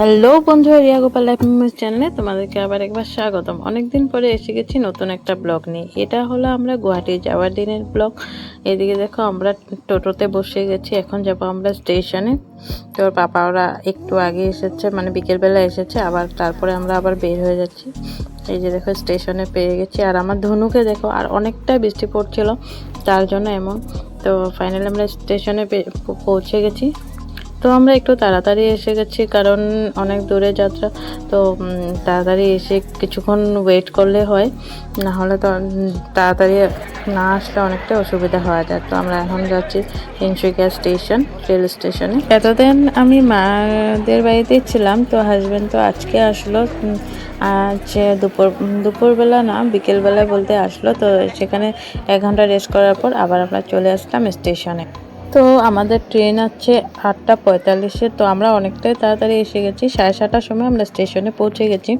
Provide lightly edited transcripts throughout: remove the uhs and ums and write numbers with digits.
Hello বন্ধু, Riya Gopal life memories চ্যানেলে তোমাদেরকে আবার একবার স্বাগতম। অনেকদিন পরে এসে গেছি নতুন একটা ব্লগ নিয়ে। এটা হলো আমরা গুয়াহাটি যাওয়ার দিনের ব্লগ। এদিকে দেখো আমরা টোটোতে বসে গেছি, এখন যাব আমরা স্টেশনে। তো ওর পাপা ওরা একটু আগে এসেছে, মানে বিকেলবেলা এসেছে, আবার তারপরে আমরা আবার বের হয়ে যাচ্ছি। এই যে দেখো স্টেশনে পেয়ে গেছি। আর আমার ধনুকে দেখো, আর অনেকটা বৃষ্টি পড়ছিল, তার জন্য এমন। তো ফাইনালি আমরা স্টেশনে পৌঁছে গেছি। তো আমরা একটু তাড়াতাড়ি এসে গেছি, কারণ অনেক দূরে যাত্রা। তো তাড়াতাড়ি এসে কিছুক্ষণ ওয়েট করলে হয়, না হলে তো তাড়াতাড়ি না আসলে অনেকটা অসুবিধা হয়ে যায়। তো আমরা এখন যাচ্ছি তিনসুকিয়া স্টেশন, রেল স্টেশনে। এতদিন আমি মাদের বাড়িতেই ছিলাম, তো হাজব্যান্ড তো আজকে আসলো। আজ দুপুরবেলা না, বিকেলবেলা বলতে আসলো। তো সেখানে 1 ঘন্টা রেস্ট করার পর আবার আমরা চলে আসলাম স্টেশনে। তো আমাদের ট্রেন আছে 8:45-এ। তো আমরা অনেকটাই তাড়াতাড়ি এসে গেছি, 7:30টার সময় আমরা স্টেশনে পৌঁছে গেছি।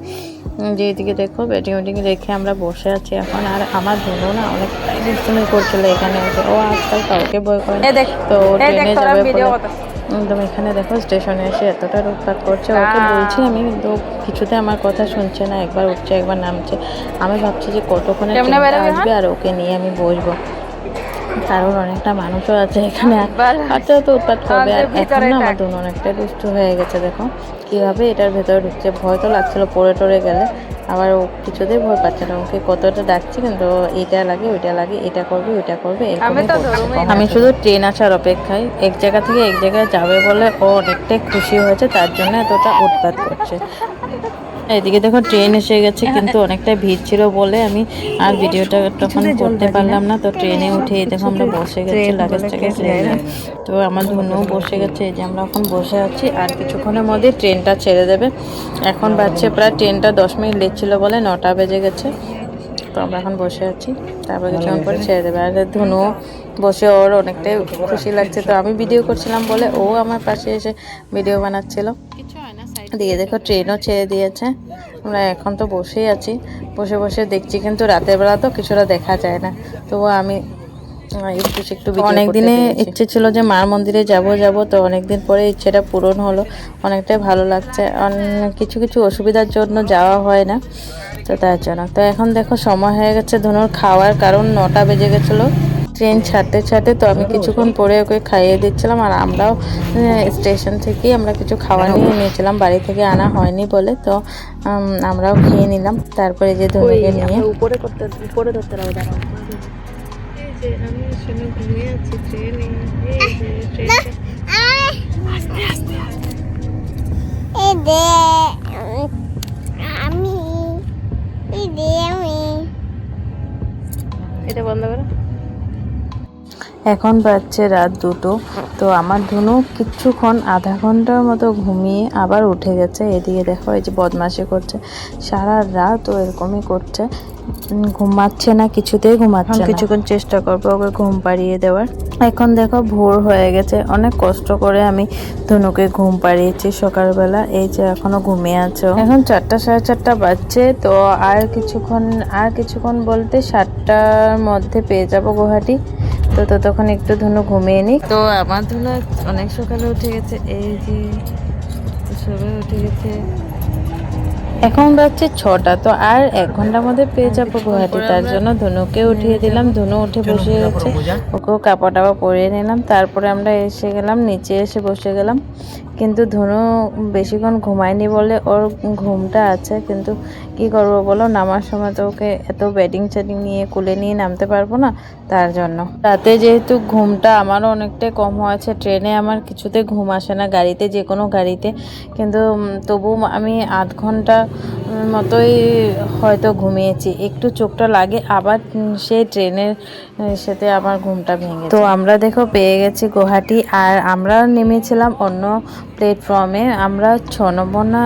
যে এদিকে দেখো ব্যাটিং ওয়েটিং রেখে আমরা বসে আছি এখন। আর আমার বোনও না অনেকটাই দুষ্টুমি করছিল এখানে এসে। ও আজকাল কাউকে ভয় করে, তো ট্রেনে যাবে বলে একদম এখানে দেখো স্টেশনে এসে এতটা উৎপাত করছে। ওকে বলছি আমি, কিন্তু কিছুতে আমার কথা শুনছে না, একবার উঠছে একবার নামছে। আমি ভাবছি যে কতক্ষণে ট্রেনটা আসবে আর ওকে নিয়ে আমি বসবো, কারণ অনেকটা মানুষও আছে এখানে, বাচ্চাও তো উৎপাত করবে। আর এখন না আমার দুনো অনেকটা দুষ্ট হয়ে গেছে। দেখো কিভাবে এটার ভেতরে ঢুকছে, ভয় তো লাগছিল পড়ে টরে গেলে। আবার ও কিছুতেই ভয় পাচ্ছে না, ওকে কতটা ডাকছি কিন্তু এটা লাগে ওইটা লাগে, এটা করবে ওইটা করবে এরকমই করছে। আমি শুধু ট্রেন আসার অপেক্ষায়, এক জায়গা থেকে এক জায়গায় যাবে বলে ও অনেকটাই খুশি হয়েছে, তার জন্য এতটা উৎপাত করছে। এদিকে দেখো ট্রেন এসে গেছে, কিন্তু অনেকটা ভিড় ছিল বলে আমি আর ভিডিওটা তখন করতে পারলাম না। তো ট্রেনে উঠে দেখো আমরা বসে গেছি লাগেজ টাগেজ নিয়ে। তো আমার ধনুও বসে গেছে, এই যে আমরা এখন বসে আছি। আর কিছুক্ষণের মধ্যে ট্রেনটা ছেড়ে দেবে। এখন বাজছে প্রায়, ট্রেনটা 10 মিনিট লেট ছিল বলে 9টা বেজে গেছে। তো আমরা এখন বসে আছি, তারপর কিছুক্ষণ পরে ছেড়ে দেবে। আর ধনু বসে, ওর অনেকটাই খুশি লাগছে। তো আমি ভিডিও করছিলাম বলে ও আমার পাশে এসে ভিডিও বানাচ্ছিল। দিয়ে দেখো ট্রেনও ছেড়ে দিয়েছে। আমরা এখন তো বসেই আছি, বসে বসে দেখছি, কিন্তু রাতের বেলা তো কিছুটা দেখা যায় না। তো আমি একটু অনেক দিনে ইচ্ছে ছিল যে মার মন্দিরে যাব। তো অনেকদিন পরে ইচ্ছেটা পূরণ হলো, অনেকটাই ভালো লাগছে। কিছু কিছু অসুবিধার জন্য যাওয়া হয় না, তো তার জন্য। তো এখন দেখো সময় হয়ে গেছে ধনুর খাওয়ার, কারণ 9টা বেজে গেছিলো ট্রেন ছাড়তে ছাড়তে। তো আমি কিছুক্ষণ পরে ওকে খাইয়ে দিচ্ছিলাম। আর আমরাও স্টেশন থেকেই আমরা কিছু খাওয়া নিয়ে নিয়েছিলাম, বাড়ি থেকে আনা হয়নি বলে। তো আমরাও খেয়ে নিলাম। তারপরে যে ধনুকে নিয়ে উপরে ধরতে হবে। আমি আসলে ঘুমিয়ে আছি ট্রেনে। আস্তে আস্তে এটা বন্ধ করো। এখন বাজছে রাত 2টো। তো আমার ধনু কিছুক্ষণ আধা ঘন্টার মতো ঘুমিয়ে আবার উঠে গেছে। এদিকে দেখো এই যে বদমাশি করছে, সারা রাত ও এরকমই করছে, ঘুমাচ্ছে না, কিছুতেই ঘুমাচ্ছে না। কিছুক্ষণ চেষ্টা করবো ওকে ঘুম পাড়িয়ে দেওয়ার। এখন দেখো ভোর হয়ে গেছে, অনেক কষ্ট করে আমি ধনুকে ঘুম পাড়িয়েছি সকালবেলা। এই যে এখনো ঘুমিয়ে আছে। এখন 4টা 4:30 বাজছে। তো আর কিছুক্ষণ বলতে 7টার মধ্যে পেয়ে যাব গুয়াহাটি। তো ততক্ষণ একটু ধনু ঘুমিয়ে নিক। তো আমার ধনু অনেক সকালে উঠে গেছে, এই যে সবাই উঠে গেছে। এখন বাজছে 6টা। তো আর 1 ঘন্টার মধ্যে পেয়ে যাবো গুয়াহাটি, তার জন্য ধনুকে উঠিয়ে দিলাম। ধনু উঠে বসে গেছে, ওকেও কাপড় টাপড় পরিয়ে নিলাম। তারপরে আমরা এসে গেলাম, নিচে এসে বসে গেলাম। কিন্তু ধনু বেশিক্ষণ ঘুমায়নি বলে ওর ঘুমটা আছে, কিন্তু কি করবো বলো, নামার সময় তো ওকে এত ব্যাটিং চ্যাটিং নিয়ে কুলে নিয়ে নামতে পারবো না, তার জন্য। রাতে যেহেতু ঘুমটা আমারও অনেকটাই কম হয়েছে, ট্রেনে আমার কিছুতে ঘুম আসে না, গাড়িতে যে কোনো গাড়িতে, কিন্তু তবু আমি 8 ঘন্টা মতোই হয়তো ঘুমিয়েছি। একটু চোখটা লাগে, আবার সেই ট্রেনের সাথে আমার ঘুমটা ভেঙে। তো আমরা দেখো পেয়ে গেছি গুয়াহাটি। আর আমরা নেমেছিলাম অন্য প্ল্যাটফর্মে। আমরা 6 নম্বর না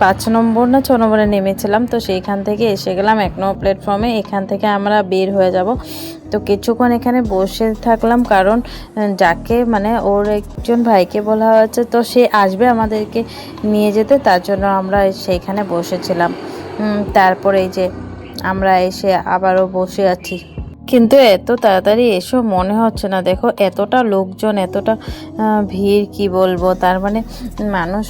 5 নম্বর না 6 নম্বরে নেমেছিলাম। তো সেইখান থেকে এসে গেলাম 1 নম্বর প্ল্যাটফর্মে। এখান থেকে আমরা বের হয়ে যাব। তো কিছুক্ষণ এখানে বসে থাকলাম, কারণ যাকে মানে ওর একজন ভাইকে বলা হয়েছে, তো সে আসবে আমাদেরকে নিয়ে যেতে, তার জন্য আমরা সেইখানে বসেছিলাম। তারপরে এই যে আমরা এসে আবারও বসে আছি। কিন্তু এত তাড়াতাড়ি এসো মনে হচ্ছে না। দেখো এতটা লোকজন, এতটা ভিড়, কি বলবো। তার মানে মানুষ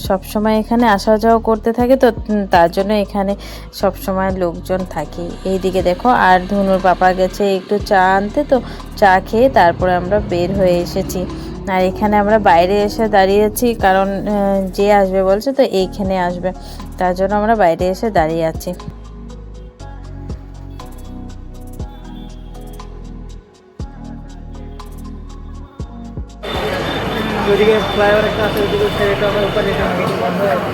সব সময় এখানে আসা যাওয়া করতে থাকে, তো তার জন্য এখানে সব সময় লোকজন থাকে। এইদিকে দেখো, আর ধনুর পাপা গেছে একটু চা আনতে, তো চা খেয়ে তারপরে আমরা বের হয়ে এসেছি। আর এখানে আমরা বাইরে এসে দাঁড়িয়েছি, কারণ যে আসবে বলছে তো এইখানে আসবে, তার জন্য আমরা বাইরে এসে দাঁড়িয়ে আছি। ওইদিকে ফ্লাইওভার একটা আছে, ওইদিকে ছেড়েটা আমার উপরে যেতে হবে, বন্ধ হয়ে গেছে।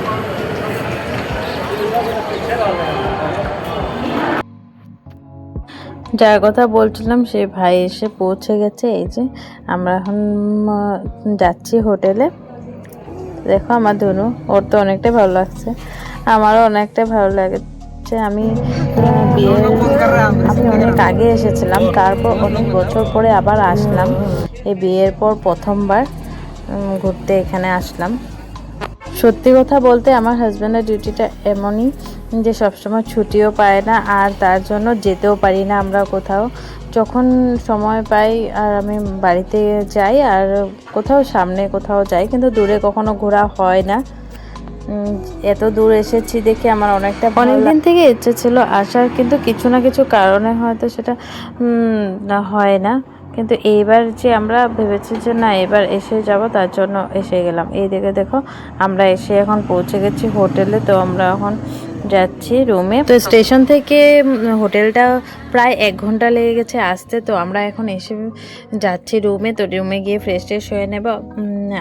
যার কথা বলছিলাম সে ভাই এসে পৌঁছে গেছে। এই যে আমরা এখন যাচ্ছি হোটেলে। দেখো আমার ধনু, ওর তো অনেকটাই ভালো লাগছে, আমারও অনেকটাই ভালো লাগছে। আমি অনেক আগে এসেছিলাম, তারপর অনেক বছর পরে আবার আসলাম। এই বিয়ের পর প্রথমবার ঘুরতে এখানে আসলাম। সত্যি কথা বলতে আমার হাজব্যান্ডের ডিউটিটা এমনই যে সবসময় ছুটিও পায় না, আর তার জন্য যেতেও পারি না আমরা কোথাও। যখন সময় পাই আর আমি বাড়িতে যাই, আর কোথাও সামনে কোথাও যাই, কিন্তু দূরে কখনো ঘোরা হয় না। এত দূর এসেছি দেখে আমার অনেক দিন থেকে ইচ্ছে ছিল আসার, কিন্তু কিছু না কিছু কারণে হয়তো সেটা হয় না। কিন্তু এইবার যে আমরা ভেবেছি যে না এবার এসে যাব, তার জন্য এসে গেলাম। এই দিকে দেখো আমরা এসে এখন পৌঁছে গেছি হোটেলে। তো আমরা এখন যাচ্ছি রুমে। তো স্টেশন থেকে হোটেলটা প্রায় 1 ঘন্টা লেগে গেছে আসতে। তো আমরা এখন এসে যাচ্ছি রুমে। তো রুমে গিয়ে ফ্রেশ ট্রেশ হয়ে নেব।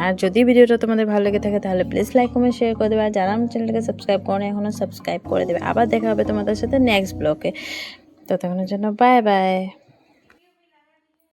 আর যদি ভিডিওটা তোমাদের ভালো লেগে থাকে তাহলে প্লিজ লাইক কমেন্ট শেয়ার করে দেবে। আর যারা আমার চ্যানেলটাকে সাবস্ক্রাইব করে এখনও সাবস্ক্রাইব করে দেবে। আবার দেখা হবে তোমাদের সাথে নেক্সট ব্লগে। ততক্ষণের জন্য বাই বাই।